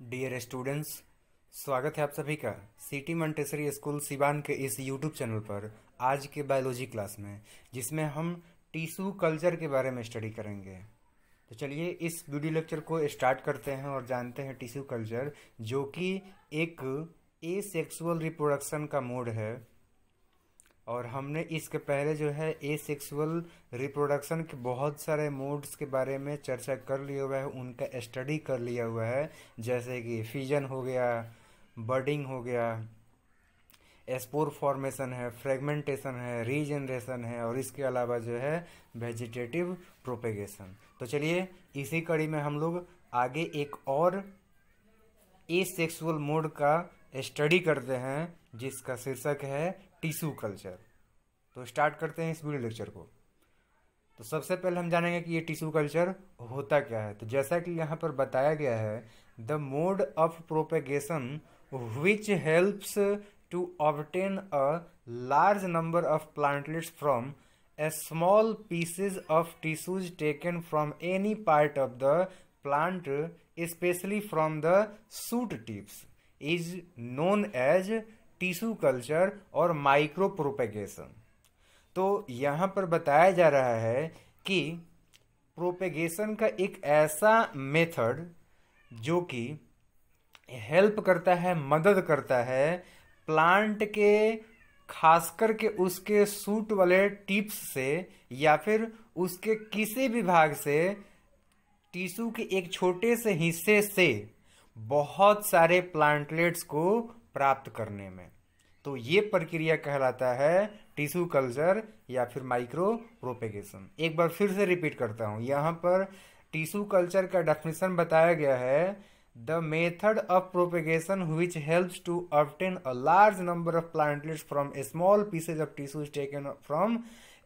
Dear students, स्वागत है आप सभी का सिटी मंटेसरी स्कूल सिवान के इस यूट्यूब चैनल पर आज के बायोलॉजी क्लास में, जिसमें हम टिश्यू कल्चर के बारे में स्टडी करेंगे। तो चलिए इस वीडियो लेक्चर को स्टार्ट करते हैं और जानते हैं टिश्यू कल्चर, जो कि एक एसेक्सुअल रिप्रोडक्शन का मोड है। और हमने इसके पहले जो है एसेक्सुअल रिप्रोडक्शन के बहुत सारे मोड्स के बारे में चर्चा कर लिया हुआ है, उनका स्टडी कर लिया हुआ है, जैसे कि फिजन हो गया, बर्डिंग हो गया, स्पोर फॉर्मेशन है, फ्रेगमेंटेशन है, रीजनरेशन है, और इसके अलावा जो है वेजिटेटिव प्रोपेगेशन। तो चलिए इसी कड़ी में हम लोग आगे एक और एसेक्सुअल मोड का स्टडी करते हैं, जिसका शीर्षक है टिश्यू कल्चर। तो स्टार्ट करते हैं इस वीडियो लेक्चर को। तो सबसे पहले हम जानेंगे कि ये टिश्यू कल्चर होता क्या है। तो जैसा कि यहाँ पर बताया गया है, the mode of propagation which helps to obtain a large number of plantlets from a small pieces of tissues taken from any part of the plant, especially from the shoot tips, is known as tissue culture और micro propagation. तो यहाँ पर बताया जा रहा है कि propagation का एक ऐसा मेथड जो कि हेल्प करता है, मदद करता है प्लांट के, खास करके उसके सूट वाले टिप्स से या फिर उसके किसी भी भाग से, टिश्यू के एक छोटे से हिस्से से बहुत सारे प्लांटलेट्स को प्राप्त करने में। तो ये प्रक्रिया कहलाता है टिश्यू कल्चर या फिर माइक्रो प्रोपेगेशन। एक बार फिर से रिपीट करता हूं, यहाँ पर टिश्यू कल्चर का डेफिनेशन बताया गया है, the method of propagation which helps to obtain a large number of plantlets from small pieces of tissues taken from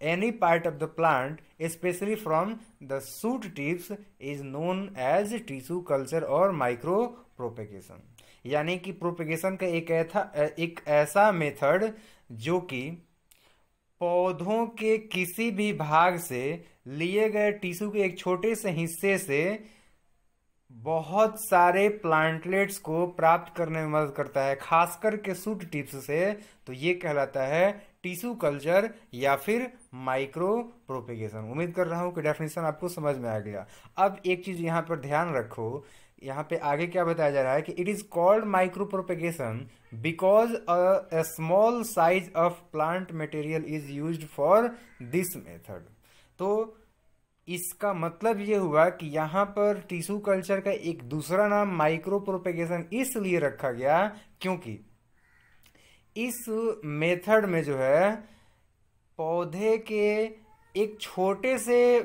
any part of the plant, especially from the shoot tips, is known as tissue culture और micro propagation। यानी कि propagation का एक ऐसा method जो कि पौधों के किसी भी भाग से लिए गए टिश्यू के एक छोटे से हिस्से से बहुत सारे प्लांटलेट्स को प्राप्त करने में मदद करता है, खासकर के सूट टिप्स से। तो ये कहलाता है टिश्यू कल्चर या फिर माइक्रो प्रोपेगेशन। उम्मीद कर रहा हूं कि डेफिनेशन आपको समझ में आ गया। अब एक चीज यहाँ पर ध्यान रखो, यहाँ पे आगे क्या बताया जा रहा है कि it is called micro propagation because a small size of plant material is used for this method. तो इसका मतलब ये हुआ कि यहाँ पर टिश्यू कल्चर का एक दूसरा नाम माइक्रो प्रोपेगेशन इसलिए रखा गया क्योंकि इस मेथड में जो है पौधे के एक छोटे से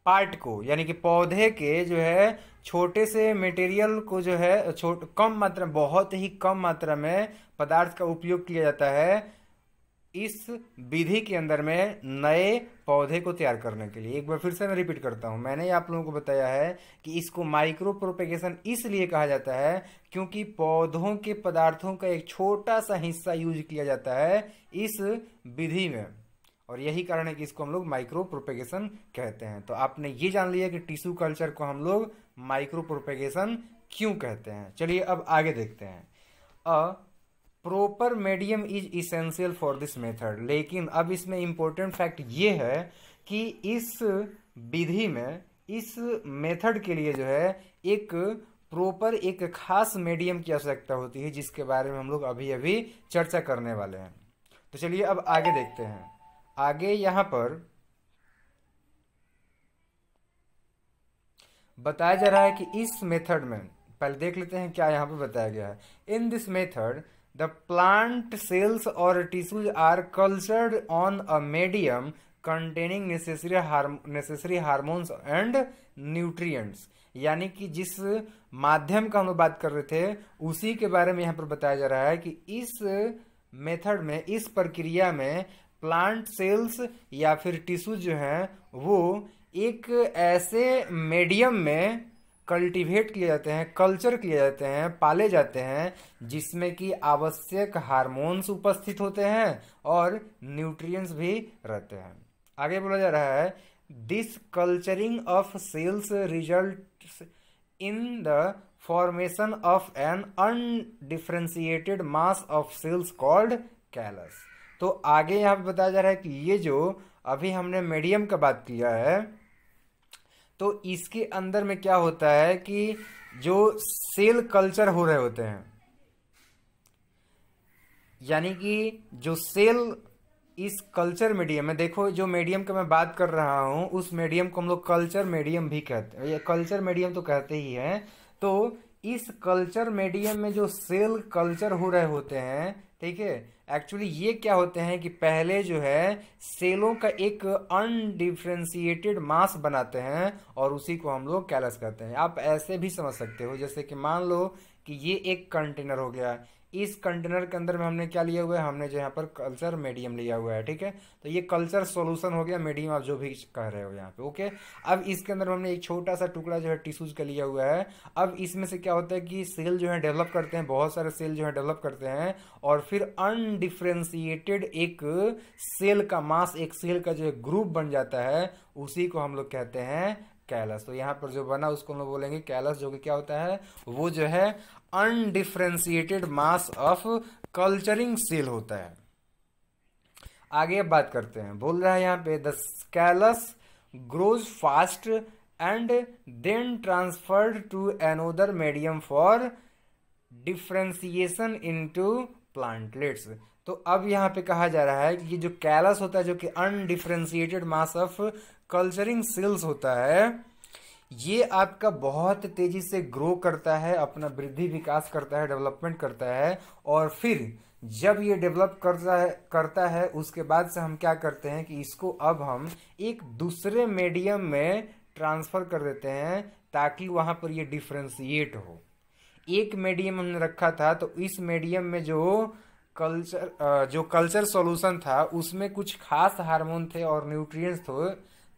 पार्ट को, यानी कि पौधे के जो है छोटे से मटेरियल को जो है कम मात्रा, बहुत ही कम मात्रा में पदार्थ का उपयोग किया जाता है इस विधि के अंदर में नए पौधे को तैयार करने के लिए। एक बार फिर से मैं रिपीट करता हूं, मैंने आप लोगों को बताया है कि इसको माइक्रो प्रोपेगेशन इसलिए कहा जाता है क्योंकि पौधों के पदार्थों का एक छोटा सा हिस्सा यूज किया जाता है इस विधि में, और यही कारण है कि इसको हम लोग माइक्रो प्रोपेगेशन कहते हैं। तो आपने ये जान लिया कि टिश्यू कल्चर को हम लोग माइक्रो प्रोपेगेशन क्यों कहते हैं। चलिए अब आगे देखते हैं। Proper medium is essential for this method. लेकिन अब इसमें इंपॉर्टेंट फैक्ट ये है कि इस विधि में, इस मेथड के लिए जो है एक प्रॉपर, एक खास मीडियम की आवश्यकता होती है, जिसके बारे में हम लोग अभी अभी चर्चा करने वाले हैं। तो चलिए अब आगे देखते हैं। आगे यहां पर बताया जा रहा है कि इस मेथड में, पहले देख लेते हैं क्या यहां पर बताया गया है। In this method the plant cells or tissues are cultured on a medium containing necessary hormones and nutrients। यानी कि जिस माध्यम का हम लोग बात कर रहे थे उसी के बारे में यहाँ पर बताया जा रहा है कि इस मेथड में, इस प्रक्रिया में प्लांट सेल्स या फिर टिश्यू जो हैं वो एक ऐसे मीडियम में कल्टीवेट किए जाते हैं, कल्चर किए जाते हैं, पाले जाते हैं, जिसमें कि आवश्यक हार्मोन्स उपस्थित होते हैं और न्यूट्रिएंट्स भी रहते हैं। आगे बोला जा रहा है, this culturing of cells results in the formation of an undifferentiated mass of cells called callus. तो आगे यहाँ पे बताया जा रहा है कि ये जो अभी हमने मीडियम का बात किया है, तो इसके अंदर में क्या होता है कि जो सेल कल्चर हो रहे होते हैं, यानी कि जो सेल इस कल्चर मीडियम में, देखो जो मीडियम का मैं बात कर रहा हूं उस मीडियम को हम लोग कल्चर मीडियम भी कहते हैं, ये कल्चर मीडियम तो कहते ही हैं। तो इस कल्चर मीडियम में जो सेल कल्चर हो रहे होते हैं, ठीक है, एक्चुअली ये क्या होते हैं कि पहले जो है सेलों का एक अनडिफरेंशिएटेड मास बनाते हैं और उसी को हम लोग कैलस कहते हैं। आप ऐसे भी समझ सकते हो, जैसे कि मान लो कि ये एक कंटेनर हो गया, इस कंटेनर के अंदर में हमने क्या लिया हुआ है, हमने जो यहाँ पर कल्चर मीडियम लिया हुआ है, ठीक है। तो ये कल्चर सॉल्यूशन हो गया, मीडियम आप जो भी कह रहे हो यहाँ पे, ओके। अब इसके अंदर हमने एक छोटा सा टुकड़ा जो है टिश्यूज का लिया हुआ है। अब इसमें से क्या होता है कि सेल जो है डेवलप करते हैं, बहुत सारे सेल जो है डेवलप करते हैं और फिर अनडिफ्रेंशिएटेड एक सेल का मास, एक सेल का जो ग्रुप बन जाता है, उसी को हम लोग कहते हैं कैलस। तो यहाँ पर जो बना उसको हम लोग बोलेंगे कैलस, जो कि क्या होता है, वो जो है undifferentiated mass of culturing cell होता है। आगे बात करते हैं, बोल रहा है यहाँ पे the callus grows fast and then transferred to another medium for differentiation into plantlets. तो अब यहाँ पे कहा जा रहा है कि ये जो कैलस होता है, जो कि undifferentiated mass of culturing cells होता है, ये आपका बहुत तेजी से ग्रो करता है, अपना वृद्धि विकास करता है, डेवलपमेंट करता है। और फिर जब ये डेवलप करता है उसके बाद से हम क्या करते हैं कि इसको अब हम एक दूसरे मीडियम में ट्रांसफर कर देते हैं ताकि वहां पर ये डिफ्रेंशिएट हो। एक मीडियम हमने रखा था, तो इस मीडियम में जो कल्चर सॉल्यूशन था उसमें कुछ खास हार्मोन थे और न्यूट्रिएंट्स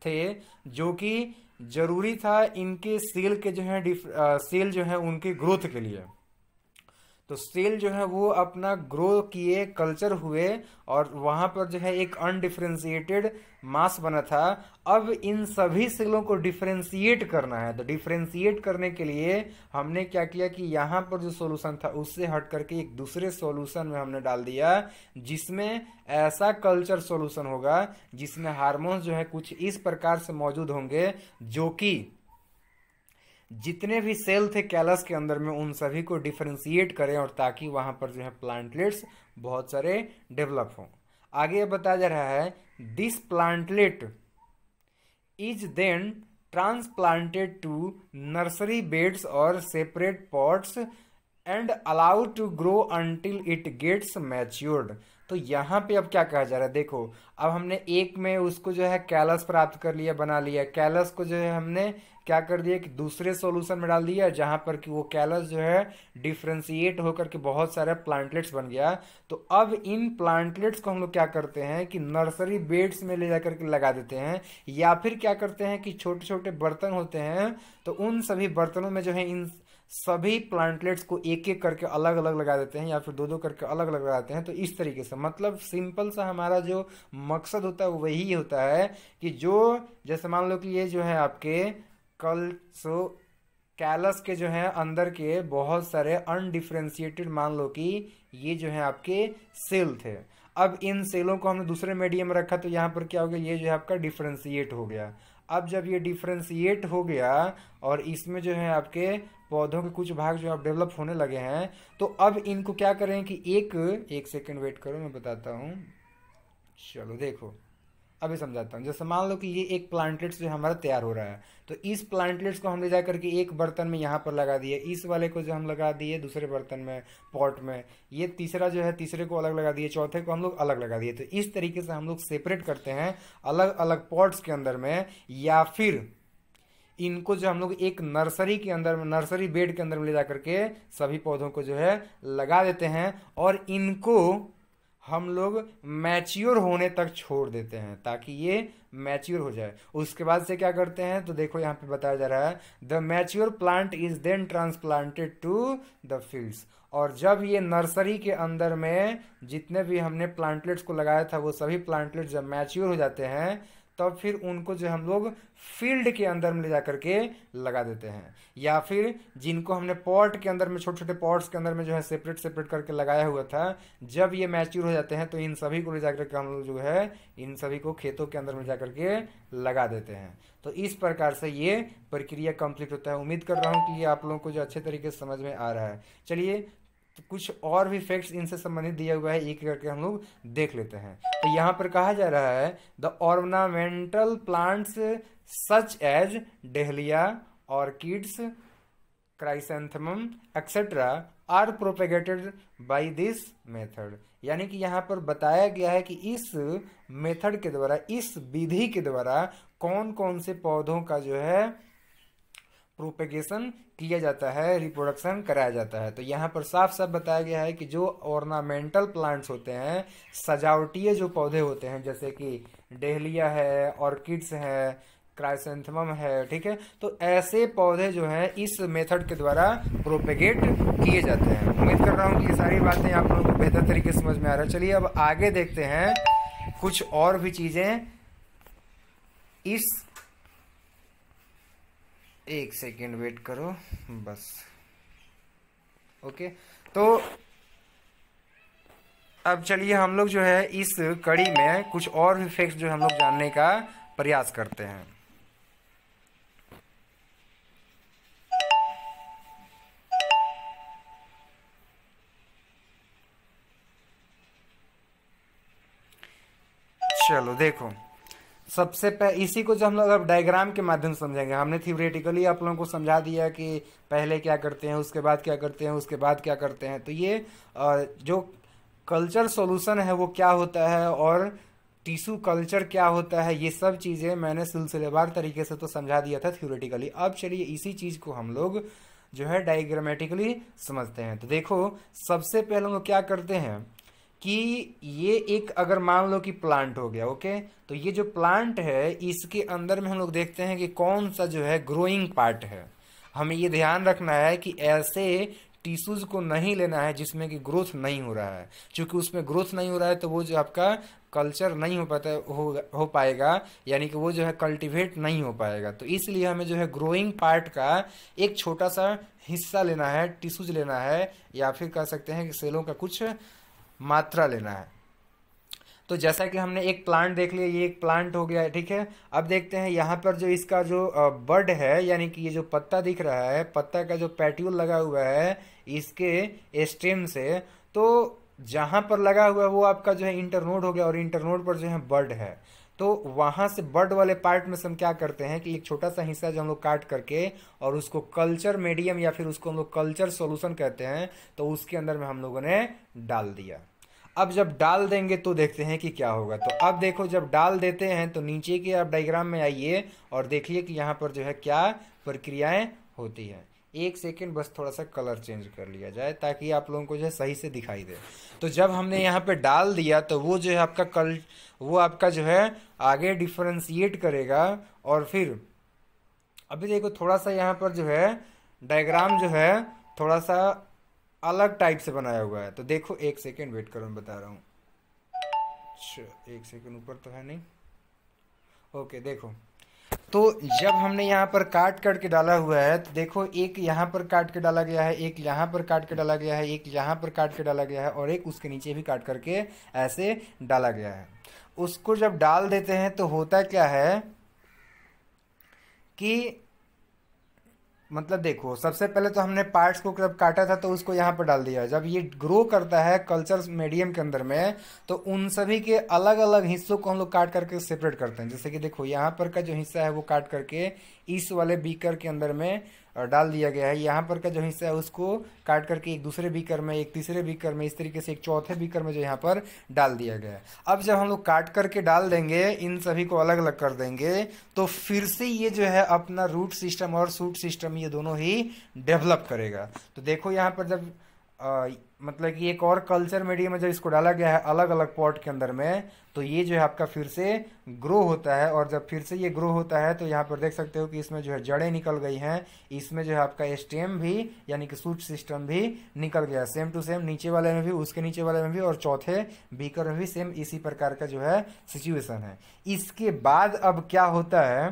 थे जो कि जरूरी था इनके सेल के जो है सेल जो है उनके ग्रोथ के लिए। तो सेल जो है वो अपना ग्रो किए, कल्चर हुए और वहां पर जो है एक अनडिफरेंशिएटेड मास बना था। अब इन सभी सेलों को डिफरेंशिएट करना है, तो डिफरेंशिएट करने के लिए हमने क्या किया कि यहाँ पर जो सॉल्यूशन था उससे हट करके एक दूसरे सॉल्यूशन में हमने डाल दिया, जिसमें ऐसा कल्चर सॉल्यूशन होगा जिसमें हार्मोन्स जो है कुछ इस प्रकार से मौजूद होंगे जो कि जितने भी सेल थे कैलस के अंदर में उन सभी को डिफरेंशिएट करें और ताकि वहां पर जो है प्लांटलेट्स बहुत सारे डेवलप हों। आगे बताया जा रहा है this plantlet is then transplanted to nursery beds और separate pots and allowed to grow until it gets matured. तो यहाँ पे अब क्या कहा जा रहा है, देखो अब हमने एक में उसको जो है कैलस प्राप्त कर लिया, बना लिया, कैलस को जो है हमने क्या कर दिया कि दूसरे सॉल्यूशन में डाल दिया जहां पर कि वो कैलस जो है डिफ्रेंशिएट होकर के बहुत सारे प्लांटलेट्स बन गया। तो अब इन प्लांटलेट्स को हम लोग क्या करते हैं कि नर्सरी बेड्स में ले जाकर के लगा देते हैं, या फिर क्या करते हैं कि छोटे छोटे बर्तन होते हैं तो उन सभी बर्तनों में जो है इन सभी प्लांटलेट्स को एक एक करके अलग अलग लगा देते हैं या फिर दो दो करके अलग अलग लगाते हैं। तो इस तरीके से मतलब सिंपल सा हमारा जो मकसद होता है वो वही होता है कि जो जैसे मान लो कि ये जो है आपके कैलस के जो है अंदर के बहुत सारे अनडिफरेंशिएटेड, मान लो कि ये जो है आपके सेल थे। अब इन सेलों को हमने दूसरे मीडियम में रखा तो यहाँ पर क्या हो गया, ये जो है आपका डिफरेंशिएट हो गया। अब जब ये डिफरेंशिएट हो गया और इसमें जो है आपके पौधों के कुछ भाग जो अब डेवलप होने लगे हैं, तो अब इनको क्या करें कि एक सेकंड वेट करो, मैं बताता हूँ। चलो देखो अभी समझाता हूँ। जैसे मान लो कि ये एक प्लांटलेट्स जो हमारा तैयार हो रहा है, तो इस प्लांटलेट्स को हम ले जा करके एक बर्तन में यहाँ पर लगा दिए, इस वाले को जो हम लगा दिए दूसरे बर्तन में, पॉट में, ये तीसरा जो है तीसरे को अलग लगा दिए, चौथे को हम लोग अलग लगा दिए। तो इस तरीके से हम लोग सेपरेट करते हैं अलग अलग पॉट्स के अंदर में, या फिर इनको जो हम लोग एक नर्सरी के अंदर में, नर्सरी बेड के अंदर में ले जा करके सभी पौधों को जो है लगा देते हैं और इनको हम लोग मैच्योर होने तक छोड़ देते हैं ताकि ये मैच्योर हो जाए। उसके बाद से क्या करते हैं तो देखो यहाँ पे बताया जा रहा है the mature plant is then transplanted to the fields. और जब ये नर्सरी के अंदर में जितने भी हमने प्लांटलेट्स को लगाया था वो सभी प्लांटलेट्स जब मैच्योर हो जाते हैं तब फिर उनको जो हम लोग फील्ड के अंदर में ले जा करके लगा देते हैं, या फिर जिनको हमने पॉट के अंदर में, छोटे छोटे पॉट्स के अंदर में जो है सेपरेट सेपरेट करके लगाया हुआ था, जब ये मैच्योर हो जाते हैं तो इन सभी को ले जा करके हम लोग जो है इन सभी को खेतों के अंदर में जा करके लगा देते हैं। तो इस प्रकार से ये प्रक्रिया कंप्लीट होता है। उम्मीद कर रहा हूँ कि ये आप लोगों को जो अच्छे तरीके से समझ में आ रहा है। चलिए तो कुछ और भी फैक्ट्स इनसे संबंधित दिया हुआ है, एक करके हम लोग देख लेते हैं। तो यहाँ पर कहा जा रहा है the ornamental plants such as dahlia, orchids, chrysanthemum etcetera are propagated by this method. यानी कि यहाँ पर बताया गया है कि इस मेथड के द्वारा, इस विधि के द्वारा कौन कौन से पौधों का जो है प्रोपेगेशन किया जाता है, रिप्रोडक्शन कराया जाता है। तो यहाँ पर साफ साफ बताया गया है कि जो ऑर्नामेंटल प्लांट्स होते हैं, सजावटीय जो पौधे होते हैं, जैसे कि डहलिया है, ऑर्किड्स है, क्राइसेंथेमम है, ठीक है, तो ऐसे पौधे जो हैं इस मेथड के द्वारा प्रोपेगेट किए जाते हैं। उम्मीद कर रहा हूँ कि ये सारी बातें आप लोगों को बेहतर तरीके से समझ में आ रहा है। चलिए अब आगे देखते हैं कुछ और भी चीजें इस, एक सेकेंड वेट करो बस। ओके, तो अब चलिए हम लोग जो है इस कड़ी में कुछ और भी फैक्ट्स जो हम लोग जानने का प्रयास करते हैं। चलो देखो, सबसे पहले इसी को जो हम लोग अब डायग्राम के माध्यम से समझेंगे। हमने थियोरेटिकली आप लोगों को समझा दिया कि पहले क्या करते हैं, उसके बाद क्या करते हैं, उसके बाद क्या करते हैं। तो ये जो कल्चर सॉल्यूशन है वो क्या होता है और टिश्यू कल्चर क्या होता है, ये सब चीज़ें मैंने सिलसिलेवार तरीके से तो समझा दिया था थियोरेटिकली। अब चलिए इसी चीज़ को हम लोग जो है डायग्रामेटिकली समझते हैं। तो देखो, सबसे पहले हम लोग क्या करते हैं कि ये एक अगर मान लो कि प्लांट हो गया, ओके, तो ये जो प्लांट है इसके अंदर में हम लोग देखते हैं कि कौन सा जो है ग्रोइंग पार्ट है। हमें ये ध्यान रखना है कि ऐसे टिश्यूज को नहीं लेना है जिसमें कि ग्रोथ नहीं हो रहा है, क्योंकि उसमें ग्रोथ नहीं हो रहा है तो वो जो आपका कल्चर नहीं हो पाएगा, यानी कि वो जो है कल्टीवेट नहीं हो पाएगा। तो इसलिए हमें जो है ग्रोइंग पार्ट का एक छोटा सा हिस्सा लेना है, टिश्यूज लेना है, या फिर कह सकते हैं कि सेलों का कुछ मात्रा लेना है। तो जैसा कि हमने एक प्लांट देख लिया, ये एक प्लांट हो गया है, ठीक है। अब देखते हैं यहाँ पर जो इसका जो बड है, यानी कि ये जो पत्ता दिख रहा है, पत्ता का जो पैट्यूल लगा हुआ है इसके स्टेम से, तो जहां पर लगा हुआ है वो आपका जो है इंटरनोड हो गया, और इंटरनोड पर जो है बड है। तो वहां से बड वाले पार्ट में से हम क्या करते हैं कि एक छोटा सा हिस्सा जो हम लोग काट करके और उसको कल्चर मीडियम या फिर उसको हम लोग कल्चर सॉल्यूशन कहते हैं, तो उसके अंदर में हम लोगों ने डाल दिया। अब जब डाल देंगे तो देखते हैं कि क्या होगा। तो अब देखो, जब डाल देते हैं तो नीचे के आप डायग्राम में आइए और देखिए कि यहाँ पर जो है क्या प्रक्रियाएं होती हैं। एक सेकेंड बस, थोड़ा सा कलर चेंज कर लिया जाए ताकि आप लोगों को जो है सही से दिखाई दे। तो जब हमने यहाँ पे डाल दिया तो वो जो है आपका वो आपका जो है आगे डिफरेंशिएट करेगा, और फिर अभी देखो थोड़ा सा यहाँ पर जो है डायग्राम जो है थोड़ा सा अलग टाइप से बनाया हुआ है। तो देखो, एक सेकेंड वेट करो, मैं बता रहा हूँ। एक सेकेंड, ऊपर तो है नहीं। ओके, देखो, तो जब हमने यहाँ पर काट के डाला हुआ है, तो देखो एक यहाँ पर काट के डाला गया है, एक यहाँ पर काट के डाला गया है, एक यहाँ पर काट के डाला गया है, और एक उसके नीचे भी काट करके ऐसे डाला गया है। उसको जब डाल देते हैं तो होता क्या है कि मतलब देखो, सबसे पहले तो हमने पार्ट्स को जब काटा था तो उसको यहाँ पर डाल दिया। जब ये ग्रो करता है कल्चर मीडियम के अंदर में, तो उन सभी के अलग अलग हिस्सों को हम लोग काट करके सेपरेट करते हैं। जैसे कि देखो, यहाँ पर का जो हिस्सा है वो काट करके इस वाले बीकर के अंदर में डाल दिया गया है। यहाँ पर का जो हिस्सा है उसको काट करके एक दूसरे बीकर में, एक तीसरे बीकर में, इस तरीके से एक चौथे बीकर में जो यहाँ पर डाल दिया गया है। अब जब हम लोग काट करके डाल देंगे, इन सभी को अलग अलग कर देंगे, तो फिर से ये जो है अपना रूट सिस्टम और शूट सिस्टम ये दोनों ही डेवलप करेगा। तो देखो यहाँ पर जब मतलब कि एक और कल्चर मीडियम में जब इसको डाला गया है अलग अलग पॉट के अंदर में, तो ये जो है आपका फिर से ग्रो होता है। और जब फिर से ये ग्रो होता है तो यहाँ पर देख सकते हो कि इसमें जो है जड़ें निकल गई हैं, इसमें जो है आपका स्टेम भी यानी कि शूट सिस्टम भी निकल गया, सेम टू सेम नीचे वाले में भी, उसके नीचे वाले में भी, और चौथे बीकर में भी सेम इसी प्रकार का जो है सिचुएशन है। इसके बाद अब क्या होता है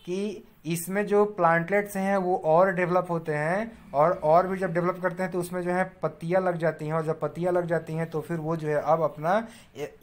कि इसमें जो प्लांटलेट्स हैं वो और डेवलप होते हैं, और भी जब डेवलप करते हैं तो उसमें जो है पत्तियां लग जाती हैं, और जब पत्तियां लग जाती हैं तो फिर वो जो है अब अपना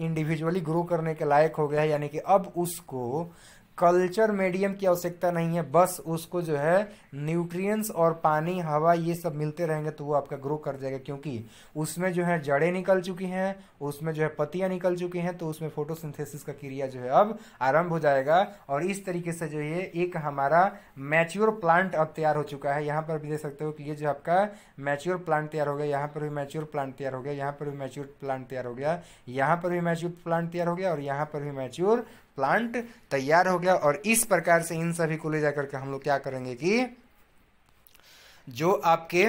इंडिविजुअली ग्रो करने के लायक हो गया है। यानी कि अब उसको कल्चर मीडियम की आवश्यकता नहीं है, बस उसको जो है न्यूट्रिएंट्स और पानी हवा ये सब मिलते रहेंगे तो वो आपका ग्रो कर जाएगा, क्योंकि उसमें जो है जड़ें निकल चुकी हैं, उसमें जो है पत्तियां निकल चुकी हैं, तो उसमें फोटोसिंथेसिस का क्रिया जो है अब आरंभ हो जाएगा। और इस तरीके से जो है एक हमारा मैच्योर प्लांट अब तैयार हो चुका है। यहाँ पर भी देख सकते हो कि ये जो आपका मैच्योर प्लांट तैयार हो गया, यहाँ पर भी मैच्योर प्लांट तैयार हो गया, यहाँ पर भी मैच्योर प्लांट तैयार हो गया, यहाँ पर भी मैच्योर प्लांट तैयार हो गया, और यहाँ पर भी मैच्योर प्लांट तैयार हो गया। और इस प्रकार से इन सभी को ले जाकर के हम लोग क्या करेंगे कि जो आपके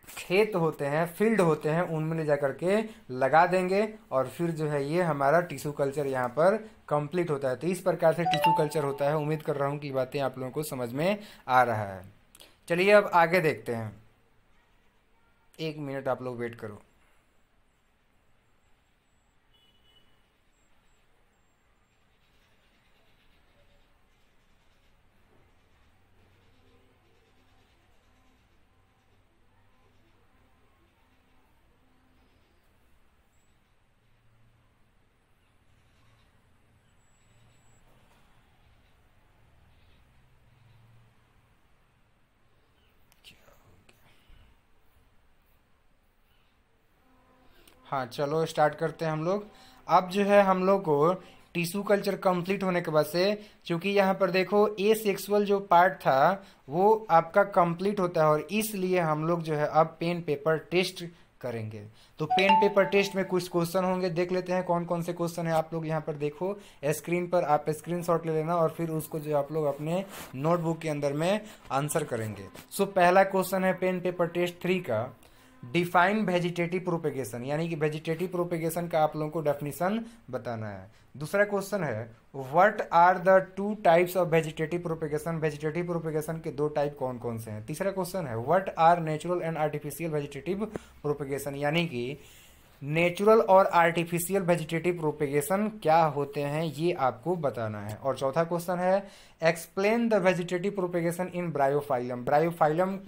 खेत होते हैं, फील्ड होते हैं, उनमें ले जाकर के लगा देंगे, और फिर जो है ये हमारा टिश्यू कल्चर यहाँ पर कंप्लीट होता है। तो इस प्रकार से टिश्यू कल्चर होता है। उम्मीद कर रहा हूँ कि बातें आप लोगों को समझ में आ रहा है। चलिए अब आगे देखते हैं। 1 मिनट आप लोग वेट करो। हाँ चलो स्टार्ट करते हैं हम लोग। अब जो है हम लोग को टिश्यू कल्चर कंप्लीट होने के बाद से, चूंकि यहाँ पर देखो ए सेक्सुअल जो पार्ट था वो आपका कंप्लीट होता है, और इसलिए हम लोग जो है अब पेन पेपर टेस्ट करेंगे। तो पेन पेपर टेस्ट में कुछ क्वेश्चन होंगे, देख लेते हैं कौन कौन से क्वेश्चन है। आप लोग यहाँ पर देखो स्क्रीन पर, आप स्क्रीनशॉट ले लेना, और फिर उसको जो आप लोग अपने नोटबुक के अंदर में आंसर करेंगे। सो पहला क्वेश्चन है पेन पेपर टेस्ट 3 का, डिफाइन वेजिटेटिव प्रोपेगेशन, यानी कि वेजिटेटिव प्रोपेगेशन का आप लोगों को डेफिनेशन बताना है। दूसरा क्वेश्चन है what are the 2 types of vegetative propagation, vegetative propagation के 2 टाइप कौन कौन से हैं। तीसरा क्वेश्चन है what are natural and artificial vegetative propagation, यानी कि नेचुरल और आर्टिफिशियल वेजिटेटिव प्रोपेगेशन क्या होते हैं ये आपको बताना है। और चौथा क्वेश्चन है explain the vegetative propagation in Bryophyllum, Bryophyllum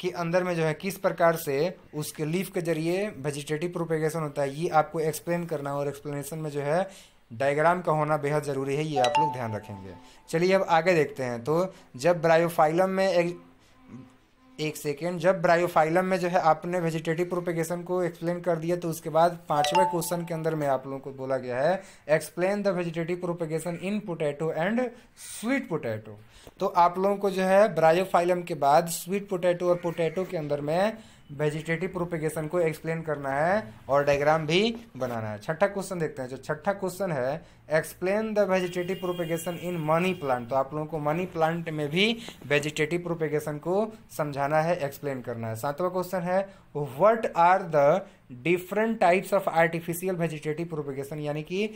के अंदर में जो है किस प्रकार से उसके लीफ के जरिए वेजिटेटिव प्रोपेगेशन होता है, ये आपको एक्सप्लेन करना है। और एक्सप्लेनेशन में जो है डायग्राम का होना बेहद ज़रूरी है, ये आप लोग ध्यान रखेंगे। चलिए अब आगे देखते हैं। तो जब ब्रायोफाइलम में एक सेकेंड, जब ब्रायोफाइलम में जो है आपने वेजिटेटिव प्रोपेगेशन को एक्सप्लेन कर दिया, तो उसके बाद 5वें क्वेश्चन के अंदर में आप लोगों को बोला गया है explain the vegetative propagation in potato and sweet potato. तो आप लोगों को जो है ब्रायोफाइलम के बाद स्वीट पोटैटो और पोटैटो के अंदर में वेजिटेटिव प्रोपेगेशन को एक्सप्लेन करना है और डायग्राम भी बनाना है। छठा क्वेश्चन देखते हैं। जो छठा क्वेश्चन है explain the vegetative propagation in money plant, तो आप लोगों को मनी प्लांट में भी वेजिटेटिव प्रोपेगेशन को समझाना है, एक्सप्लेन करना है। सातवां क्वेश्चन है what are the different types of artificial vegetative propagation, यानी कि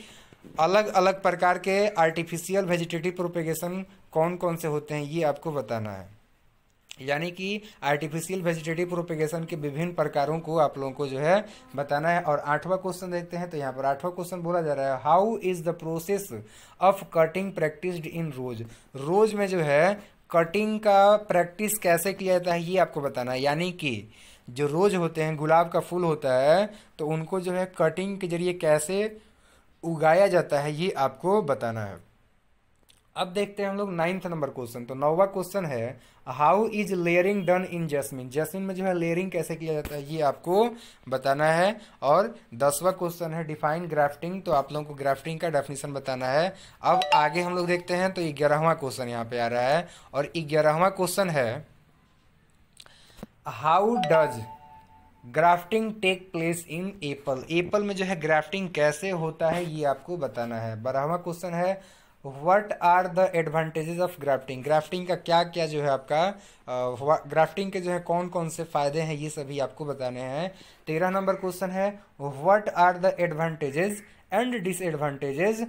अलग अलग प्रकार के आर्टिफिशियल वेजिटेटिव प्रोपेगेशन कौन कौन से होते हैं ये आपको बताना है। यानी कि आर्टिफिशियल वेजिटेटिव प्रोपेगेशन के विभिन्न प्रकारों को आप लोगों को जो है बताना है। और 8वां क्वेश्चन देखते हैं। तो यहाँ पर 8वां क्वेश्चन बोला जा रहा है how is the process of cutting practised in rose, rose में जो है कटिंग का प्रैक्टिस कैसे किया जाता है ये आपको बताना है। यानी कि जो रोज होते हैं, गुलाब का फूल होता है, तो उनको जो है कटिंग के जरिए कैसे उगाया जाता है ये आपको बताना है। अब देखते हैं हम लोग 9th नंबर क्वेश्चन। तो 9वां क्वेश्चन है how is layering done in jasmine, jasmine में जो है लेयरिंग कैसे किया जाता है ये आपको बताना है। और 10वां क्वेश्चन है डिफाइन ग्राफ्टिंग, तो आप लोगों को ग्राफ्टिंग का डेफिनेशन बताना है। अब आगे हम लोग देखते हैं। तो 11वां क्वेश्चन यहाँ पे आ रहा है, और 11वां क्वेश्चन है how does grafting take place in apple, apple में जो है ग्राफ्टिंग कैसे होता है ये आपको बताना है। 12वां क्वेश्चन है what are the advantages of grafting, grafting का क्या क्या जो है आपका ग्राफ्टिंग के जो है कौन कौन से फायदे हैं ये सभी आपको बताने हैं। 13 नंबर क्वेश्चन है what are the advantages and disadvantages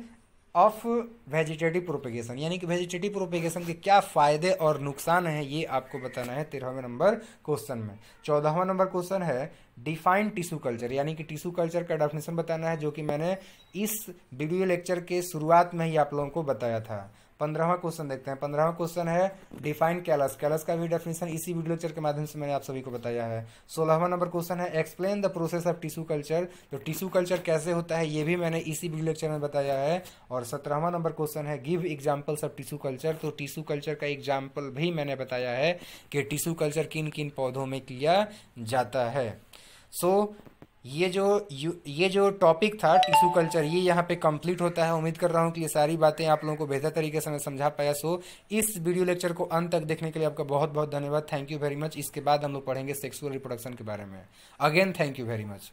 of vegetative propagation, यानी कि वेजिटेटिव प्रोपेगेशन के क्या फायदे और नुकसान हैं ये आपको बताना है 13वें नंबर क्वेश्चन में। 14वां नंबर क्वेश्चन है डिफाइन टिश्यू कल्चर, यानी कि टिश्यू कल्चर का डेफिनेशन बताना है, जो कि मैंने इस वीडियो लेक्चर के शुरुआत में ही आप लोगों को बताया था। 15वां क्वेश्चन देखते हैं। 15वां क्वेश्चन है डिफाइन कैलस, कैलस का भी डेफिनेशन इसी वीडियो लेक्चर के माध्यम से मैंने आप सभी को बताया है। 16वां नंबर क्वेश्चन है explain the process of tissue culture, तो टिश्यू कल्चर कैसे होता है ये भी मैंने इसी वीडियो लेक्चर में बताया है। और 17वां नंबर क्वेश्चन है give examples of tissue culture, तो टिश्यू कल्चर का एग्जाम्पल भी मैंने बताया है कि टिश्यू कल्चर किन किन पौधों में किया जाता है। ये जो टॉपिक था टिश्यू कल्चर ये यहाँ पे कंप्लीट होता है। उम्मीद कर रहा हूँ कि ये सारी बातें आप लोगों को बेहतर तरीके से मैं समझा पाया। इस वीडियो लेक्चर को अंत तक देखने के लिए आपका बहुत बहुत धन्यवाद। Thank you very much. इसके बाद हम लोग पढ़ेंगे सेक्सुअल रिप्रोडक्शन के बारे में। Again thank you very much.